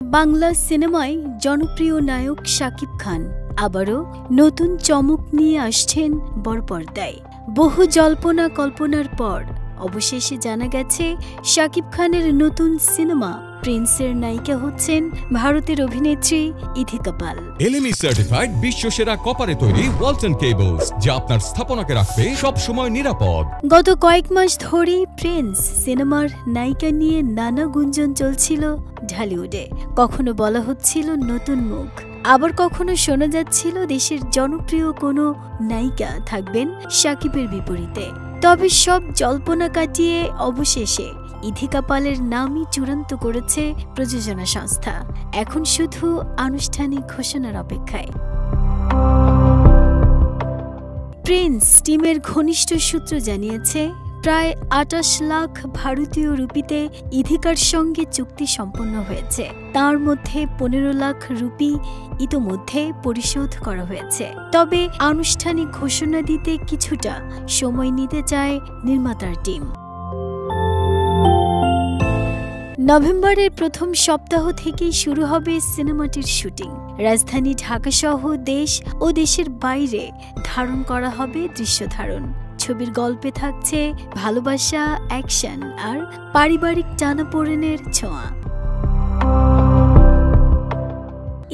বাংলা সিনেমায় জনপ্রিয় নায়ক শাকিব খান আবারও নতুন চমক নিয়ে আসছেন বড় পর্দায়। বহু জল্পনা কল্পনার পর অবশেষে জানা গেছে শাকিব খানের নতুন সিনেমা প্রিন্সের নায়িকা হচ্ছেন ভারতের অভিনেত্রী ইথিকা পাল। এলএমই সার্টিফাইড বিশ্বসেরা কপারে তৈরি ওয়ালটন কেবলস, যা আপনার স্থাপনাকে রাখবে সব সময় নিরাপদ। গত কয়েক মাস ধরেই প্রিন্স সিনেমার নায়িকা নিয়ে নানা গুঞ্জন চলছিল ঢালিউডে। কখনো বলা হচ্ছিল নতুন মুখ, আবার কখনো শোনা যাচ্ছিল দেশের জনপ্রিয় কোনো নায়িকা থাকবেন শাকিবের বিপরীতে। তবে সব জল্পনা কাটিয়ে অবশেষে ইথিকা পালের নামই চূড়ান্ত করেছে প্রযোজনা সংস্থা। এখন শুধু আনুষ্ঠানিক ঘোষণার অপেক্ষায়। প্রিন্স টিমের ঘনিষ্ঠ সূত্র জানিয়েছে, প্রায় ২৮ লাখ ভারতীয় রুপিতে ইথিকার সঙ্গে চুক্তি সম্পন্ন হয়েছে। তার মধ্যে ১৫ লাখ রুপি ইতোমধ্যে পরিশোধ করা হয়েছে। তবে আনুষ্ঠানিক ঘোষণা দিতে কিছুটা সময় নিতে চায় নির্মাতার টিম। নভেম্বরের প্রথম সপ্তাহ থেকেই শুরু হবে সিনেমাটির শুটিং। রাজধানী ঢাকাসহ দেশ ও দেশের বাইরে ধারণ করা হবে দৃশ্যধারণ। ছবির গল্পে থাকছে ভালোবাসা, অ্যাকশন আর পারিবারিক টানাপোড়েনের ছোঁয়া।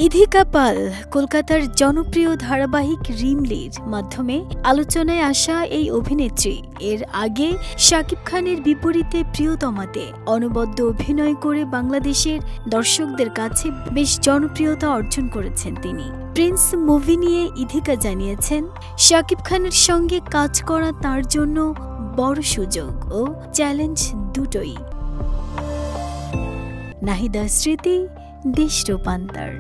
ইথিকা পাল কলকাতার জনপ্রিয় ধারাবাহিক রিমলির মাধ্যমে আলোচনায় আসা এই অভিনেত্রী এর আগে শাকিব খানের বিপরীতে প্রিয়তমাতে অনবদ্য অভিনয় করে বাংলাদেশের দর্শকদের কাছে বেশ জনপ্রিয়তা অর্জন করেছেন তিনি। প্রিন্স মুভি নিয়ে ইথিকা জানিয়েছেন, শাকিব খানের সঙ্গে কাজ করা তার জন্য বড় সুযোগ ও চ্যালেঞ্জ দুটোই। নাহিদা স্মৃতি, দেশ রূপান্তর।